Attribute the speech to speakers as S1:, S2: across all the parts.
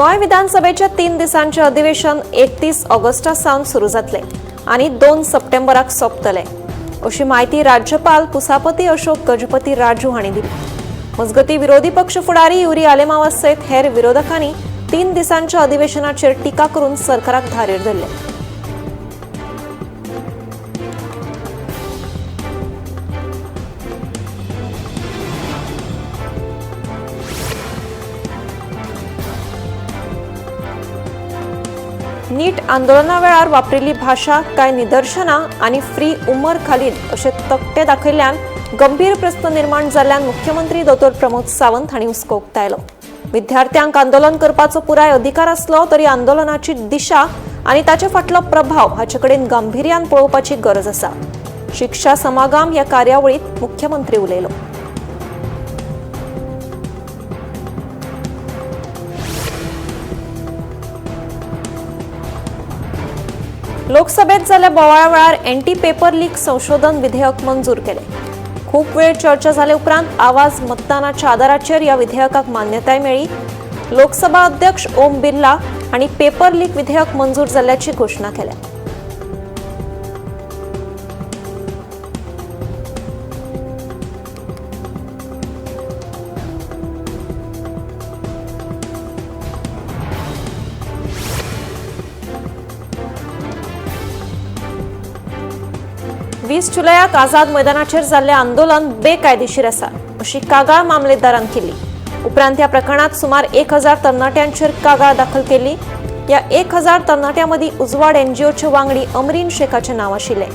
S1: गोय विधानसभेच्या 3 दिसांचे अधिवेशन 31 ऑगस्टासावन सुरू जातले आणि 2 सप्टेंबराक सोंपतले अशी माहिती राज्यपाल पुसापती अशोक गजपती राजू हांणी दिली। मजगती विरोधी पक्ष फुडारी युरी आलेमावा सयत हेर विरोधकांनी 3 दिसांच्या अधिवेशनाचेर टिका करून सरकाराक धारेर धरले। नीट आंदोलना वेळार वापरिल्ली भाषा काय निदर्शना आणि फ्री उमर खालील असे तक्ते दाखयल्ल्यान गंभीर प्रस्न निर्माण जाल्ल्यान मुख्यमंत्री डॉ. प्रमोद सावंत हांणी हुस्को उक्तायलो। विद्यार्थ्यांक आंदोलन करपाचो पुराय अधिकार आसलो तरी आंदोलनाची दिशा आणि ताचे फाटलो प्रभाव हाचेकडेन गांभीर्यान पळोवपाची गरज आसा। शिक्षा समागम ह्या कार्यावळीत मुख्यमंत्री उलयलो। लोकसभेत जाल्ल्या बोवाळा वेळार एंटी पेपर लीक संशोधन विधेयक मंजूर केले। खूप वेळ चर्चा जाले उपरांत आवाज मतदानाच्या आधाराचेर ह्या विधेयकाक मान्यताय मेळ्ळी। लोकसभा अध्यक्ष ओम बिर्ला हांणी पेपर लीक विधेयक मंजूर जाल्ल्याची घोषणा केल्या। वीस जुलयाक आझाद मैदानाचेर जाल्ले आंदोलन बेकायदेशीर आसा अशी कागाळ मामलेदारान केली। उपरांत ह्या प्रकरणात सुमार 1000 तरणाट्यांचेर कागाळ दाखल केली। या 1000 तरणाट्यांमदी उजवाड एनजीओचे वांगडी अमरीन शेखाचे नाव आशिल्ले।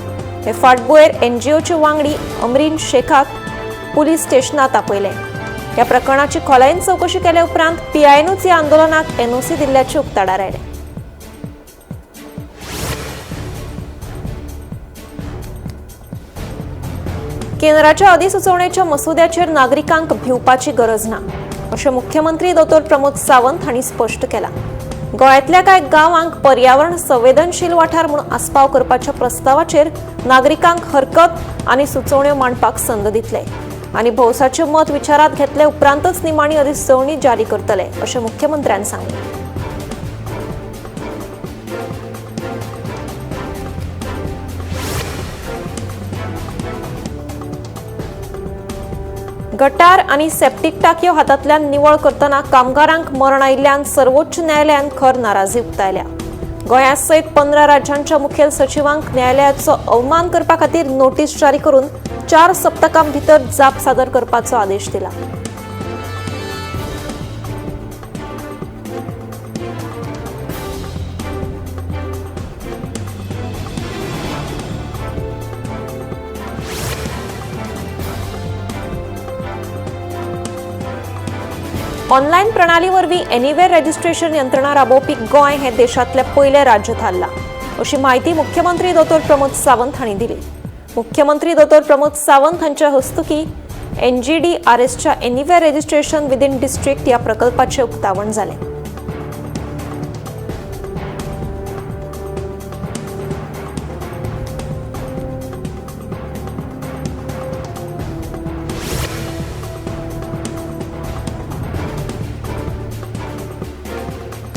S1: हे फाटभुंयेर एनजीओचे वांगडी अमरीन शेखाक पुलीस स्टेशनात आपयले। ह्या प्रकरणाची खोलायेन चौकशी केले उपरांत पीआयएनूच ह्या आंदोलनाक एनओसी दिल्ल्याचे उक्ताडार आयले। केंद्राच्या अधिसुचोवणेच्या मसुद्याचेर नागरिकांक भिवपाची गरज ना अशें मुख्यमंत्री डॉ. प्रमोद सावंत हांणी स्पश्ट केलां। गोंयांतल्या कांय गांवांक पर्यावरण संवेदनशील वाठार म्हूण आस्पाव करपाच्या प्रस्तावाचेर नागरिकांक हरकत आनी सुचोवण्यो मांडपाक संद दितले आनी भौसाचें मत विचारांत घेतले उपरांतच निमाणी अधिसुचोवणी जारी करतले अशें मुख्यमंत्र्यान सांगलें। गटार आणि सेप्टीक टाकयो हातांतल्यान निवळ करतना कामगारांक मरण आयिल्ल्यान सर्वोच्च न्यायालयान खर नाराजी उक्तायल्या। गोंया सयत 15 राज्यांच्या मुखेल सचिवांक न्यायालयाचो अवमान करपा खातीर नोटीस जारी करून 4 सप्तकां भितर जाप सादर करपाचो आदेश दिला। ऑनलायन प्रणाली वरवीं एनीवेर रजिस्ट्रेशन यंत्रणा राबोवपी गोंय हे देशांतले पयले राज्य थारला अशी माहिती मुख्यमंत्री डॉ. प्रमोद सावंत हांणी दिली। मुख्यमंत्री डॉ. प्रमोद सावंत हांच्या हस्तुकी NGDRSच्या एनीवेर रजिस्ट्रेशन विदिन डिस्ट्रिक्ट ह्या प्रकल्पाचे उक्तावण जालें।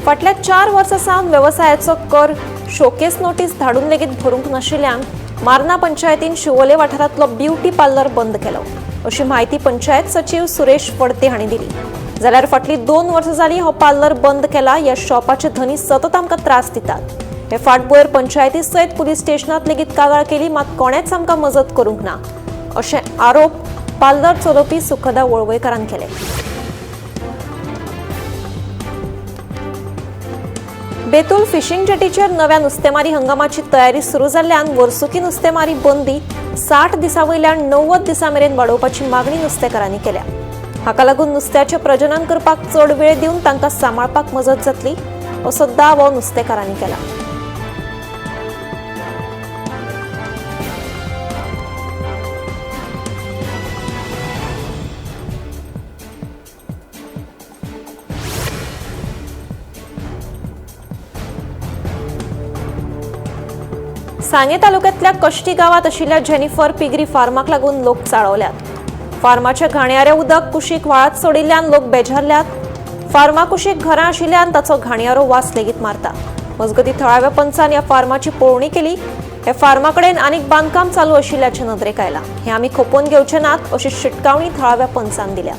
S1: फाटल्या 4 वर्सांसावन व्यवसायाचो कर शोकेस नोटीस धाडून लेगीत भरूंक नाशिल्ल्यान मार्ना पंचायतीन शिवोले वाठारांतलो ब्युटी पार्लर बंद केलो अशी माहिती पंचायत सचिव सुरेश फडते हांणी दिली। जाल्यार फाटली 2 वर्सां जालीं हो पार्लर बंद केला। ह्या शॉपाचे धनी सतत आमकां त्रास दितात। हे फाटभुंयेर पंचायती सयत पुलीस स्टेशनांत लेगीत कागाळ केली मात कोणेच आमकां मजत करूंक ना अशे आरोप पार्लर चलोवपी सुखदा वळवयकारान केले। बेतूल फिशिंग जेटीचेर नव्या नुस्तेमारी हंगामाची तयारी सुरू जाल्ल्यान वर्सुकी नुस्तेमारी बंदी 60 दिसां वयल्यान 90 दिसां मेरेन वाडोवपाची मागणी नुस्तेकारांनी केल्या। हाका लागून नुस्त्याचें प्रजनन करपाक चड वेळ दिवन तांकां सांबाळपाक मजत जातली असो दावो नुस्तेकारांनी केला। सांगे तालुक्यातल्या कष्टी गावात आशिल्ल्या जेनिफर पिगरी फार्माक लागून लोक चाळवल्यात। फार्माच्या घाणयारे उदक कुशीक व्हाळात सोडिल्ल्यान लोक बेजारल्यात। फार्माकुशीक घरां आशिल्ल्यान ताचो घाणयारो वास लेगीत मारता। मजगती थळाव्या पंचान ह्या फार्माची पळोवणी केली। हे फार्माकडेन आनीक बांदकाम चालू आशिल्ल्याचे नदरेक आयला। हे आमी खपोवन घेवचे नात अशी शिटकावणी थळाव्या पंचान दिल्या।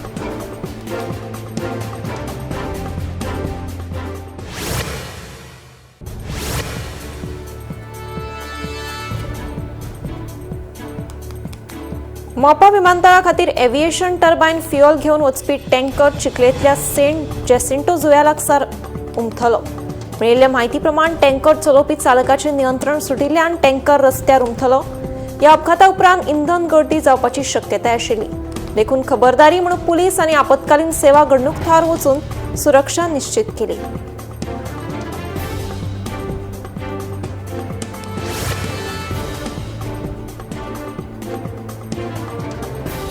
S1: मोपा विमानतळा खातीर एव्हिएशन टर्बाइन फ्युएल घेवन वचपी टँकर चिखलेंतल्या सेंट जेसिंटो जुंव्या लागसार उमथलो। मेळिल्ले म्हायती प्रमाण टँकर चलोवपी चालकाचें नियंत्रण सुटिल्ल्यान टँकर रस्त्यार उमथलो। ह्या अपघाता उपरांत इंधन गळती जावपाची शक्यताय आशिल्ली। देखून खबरदारी म्हणून पुलीस आनी आपतकालीन सेवा घडणूक थळार वचून सुरक्षा निश्चित केली।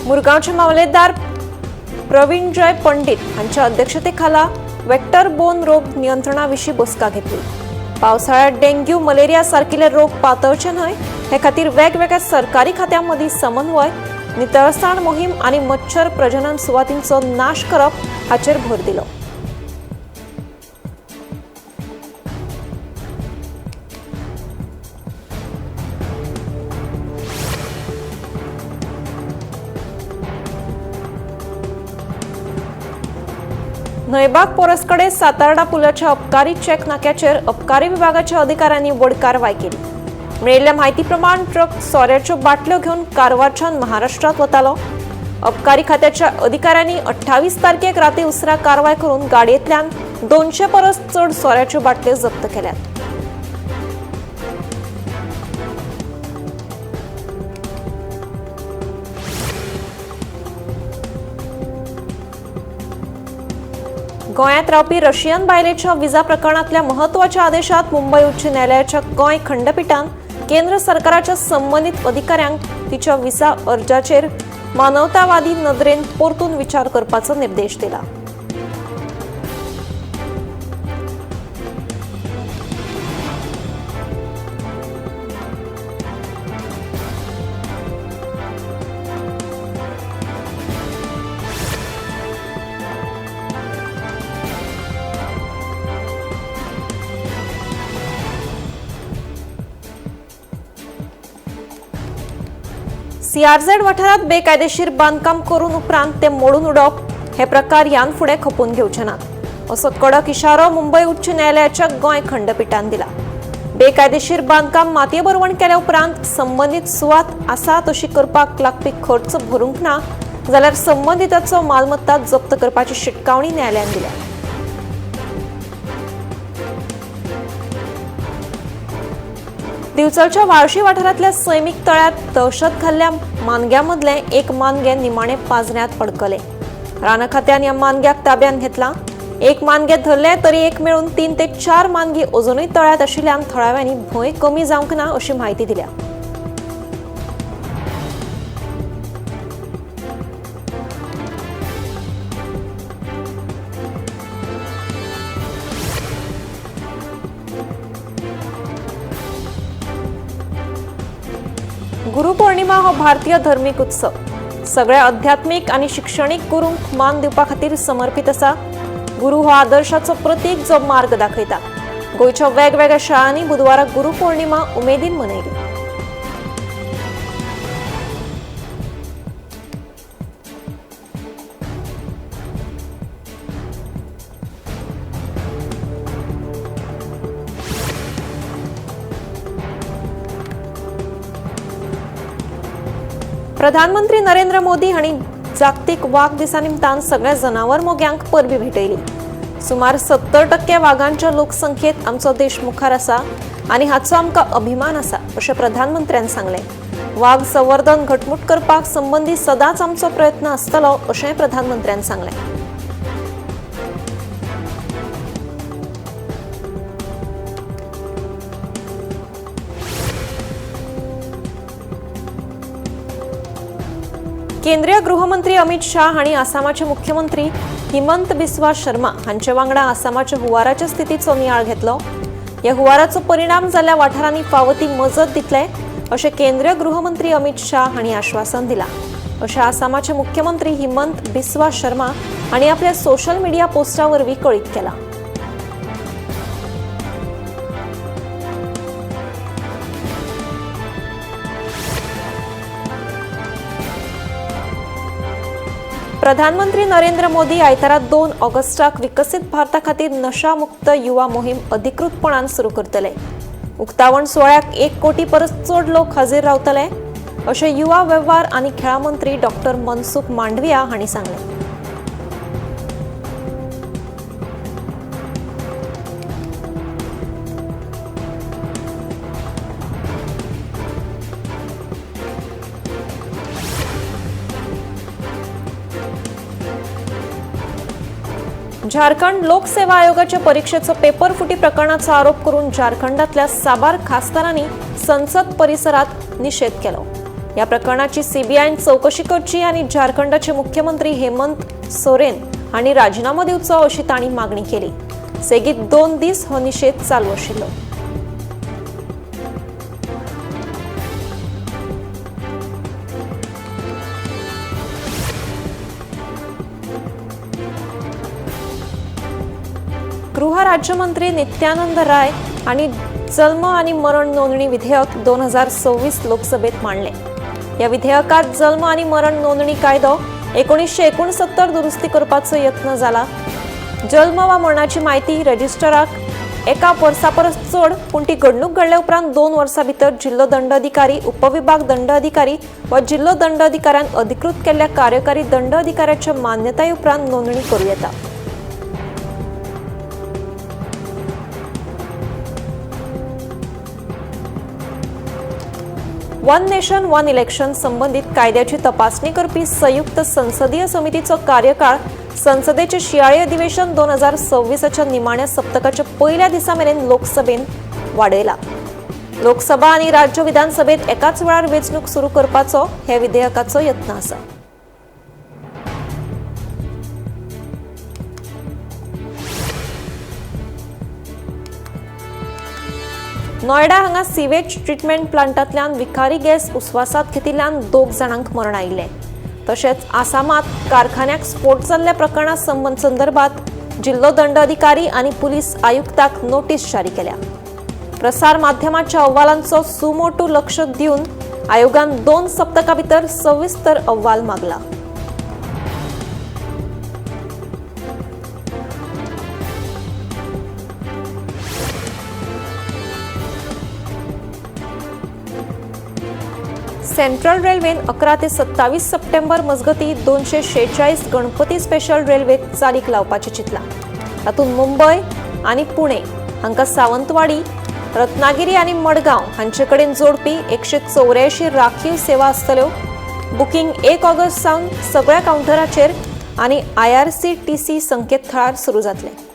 S1: मुरगांवचे मामलेदार प्रवीणजय पंडित हांच्या अध्यक्षतेखाला वेक्टर बोर्न रोग नियंत्रणाविशीं बसका घेतली। पावसाळ्यात डेंग्यू, मलेरिया सारकिले रोग पातळचे न्हय हे खातीर वेगवेगळ्या सरकारी खात्यांमदीं समन्वय, नितळसाण मोहीम आनी मच्छर प्रजनन सुवातींचो नाश करप हाचेर भर दिलो। न्हयबाग पोरसकडे सातार्डा पुलाच्या अबकारी चेक नाक्याचेर अबकारी विभागाच्या अधिकाऱ्यांनी व्हड कारवाय केली। मेळिल्ल्या म्हायती प्रमाण ट्रक सोऱ्याच्यो बाटल्यो घेवन कारवारच्यान महाराष्ट्रात वतालो। अबकारी खात्याच्या अधिकाऱ्यांनी 28 तारखेक राती उसरा कारवाय करून गाडयेंतल्यान 200 परस चड सोऱ्याच्यो बाटल्यो जप्त केल्यात। गोंयांत रावपी रशियन बायलेच्या विजा प्रकरणातल्या महत्वाच्या आदेशात मुंबई उच्च न्यायालयाच्या गोंय खंडपीठान केंद्र सरकाराच्या संबंधित अधिकाऱ्यांक तिच्या विजा अर्जाचेर मानवतावादी नदरेन परतून विचार करपाचो निर्देश दिला। सीआरझेड वाठारात बेकायदेशीर बांदकाम करून उपरांत ते मोडून उडोवप हे प्रकार ह्यान फुडें खपोवन घेवचे नात असो कडक इशारो मुंबई उच्च न्यायालयाच्या गोंय खंडपीठान दिला। बेकायदेशीर बांदकाम मातये भरवण केल्या उपरांत संबंधित सुवात आसा तशी करपाक लागपी खर्च भरूंक ना जाल्यार संबंधिताचो मालमत्ता जप्त करपाची शिटकावणी न्यायालयान दिल्या। दिवचलच्या वाळशी वाठारांतल्या सैमीक तळ्यात दहशत घाल्ल्या मानग्यामदले एक मानगे निमाणे पाजऱ्यांत अडकले। रान खात्यान ह्या मानग्याक ताब्यात घेतला। एक मानगे धरले तरी एक मेळून 3 ते 4 मानगी अजुनूय तळ्यात आशिल्ल्यान थळाव्यांनी भंय कमी जावंक ना अशी म्हायती दिल्या। गुरुपौर्णिमा हो भारतीय धर्मीक उत्सव सगळ्या आध्यात्मिक आणि शिक्षणीक गुरूंक मान दिवपा खातीर समर्पित आसा। गुरु हो आदर्शाचो प्रतीक जो मार्ग दाखयता। गोंयच्या वेगवेगळ्या शाळांनी बुधवाराक गुरुपौर्णिमा उमेदीन मनयली। प्रधानमंत्री नरेंद्र मोदी हांणी जागतीक वाघ दिसा निमतान सगळ्या जनावर मोग्यांक परबी भेटयली। सुमार 70% वाघांच्या लोकसंख्येत आमचो देश मुखार आसा आनी हाचो आमकां अभिमान आसा अशें प्रधानमंत्र्यान सांगलें। वाघ संवर्धन घटमूट करपाक संबंधी सदांच आमचो प्रयत्न आसतलो अशेंय प्रधानमंत्र्यान सांगलें। केंद्रीय गृहमंत्री अमित शाह हांणी आसामाचे मुख्यमंत्री हिमंत बिस्वा शर्मा हांचे वांगडा आसामाच्या हुंवाराचे स्थितीचो नियाळ घेतलो। ह्या हुंवाराचो परिणाम जाल्ल्या वाठारांनी फावो ती मजत दितले अशें केंद्रीय गृहमंत्री अमित शाह हांणी आश्वासन दिलां। अशें आसामाचे मुख्यमंत्री हिमंत बिस्वा शर्मा हांणी आपल्या सोशल मिडिया पोस्टा वरवीं कळीत केलां. प्रधानमंत्री नरेंद्र मोदी आयतारा 2 ऑगस्टाक विकसीत भारता खातीर नशा मुक्त युवा मोहीम अधिकृतपणान सुरू करतले. उक्तावण सुवाळ्याक 1 कोटी परस चड लोक हाजीर रावतले अशें युवा वेव्हार आनी खेळां मंत्री डॉ. मनसुख मांडविया हांणी सांगलें. झारखंड लोकसेवा आयोगाच्या परीक्षेचो पेपर फुटी प्रकरणाचो आरोप करून झारखंडातल्या साबार खासदारांनी संसद परिसरात निषेध केलो. या प्रकरणाची सीबीआयन चौकशी करची आनी झारखंडाचे मुख्यमंत्री हेमंत सोरेन हांणी राजीनामो दिवचो अशी तांणी मागणी केली. सेगीत 2 दीस हो निषेध चालू आशिल्लो. गृह राज्यमंत्री नित्यानंद राय हांणी जल्म आनी मरण नोंदणी विधेयक 2026 लोकसभेत मांडले. या विधेयकात जल्म आनी मरण नोंदणी कायदो 1969 दुरुस्ती करपाचो यत्न जाला. जल्म वा मरणाची म्हायती रजिस्टराक एका वर्सा परस चड पूण ती घडणूक घडले उपरांत 2 वर्सां भितर जिल्लो दंड अधिकारी, उपविभाग दंड अधिकारी वा जिल्लो दंड अधिकाऱ्यान अधिकृत केल्ल्या कार्यकारी दंड अधिकाऱ्याच्या मान्यताये उपरांत नोंदणी करूं येता. वन नेशन वन इलेक्शन संबंधित कायद्याची तपासणी करपी संयुक्त संसदीय समितीचो कार्यकाळ संसदेचे शियाळी अधिवेशन 2026च्या निमाण्या सप्तकाच्या पहिल्या दिसा मेरेन लोकसभेन वाडयला. लोकसभा आनी राज्य विधानसभेत एकाच वेळार वेंचणूक सुरू करपाचो हे विधेयकाचो यत्न आसा. नोएडा हांगा सिवेज ट्रीटमेंट प्लांटांतल्यान विखारी गॅस उस्वासात घेतिल्ल्यान 2 जाणांक मरण आयिल्लें. तशेंच आसामात कारखान्याक स्फोट जाल्ल्या प्रकरणा संदर्भात जिल्लो दंड अधिकारी आनी पुलीस आयुक्ताक नोटीस जारी केल्या. प्रसार माध्यमांच्या अहवालांचो सुमोटो लक्ष दिवन आयोगान 2 सप्तकां भितर सविस्तर अहवाल मागला. सेंट्रल रेल्वेन 11 ते 27 सप्टेंबर मजगती 246 गणपती स्पेशल रेल्वे चालीक लावपाचें चिंतलां. तातूंत मुंबय आनी पुणे हांकां सावंतवाडी, रत्नागिरी आनी मडगांव हांचे कडेन जोडपी 184 राखीव सेवा आसतल्यो. बुकींग 1 ऑगस्ट सावन सगळ्या कावंटराचेर आनी IRCTC संकेतथळार सुरू जातलें.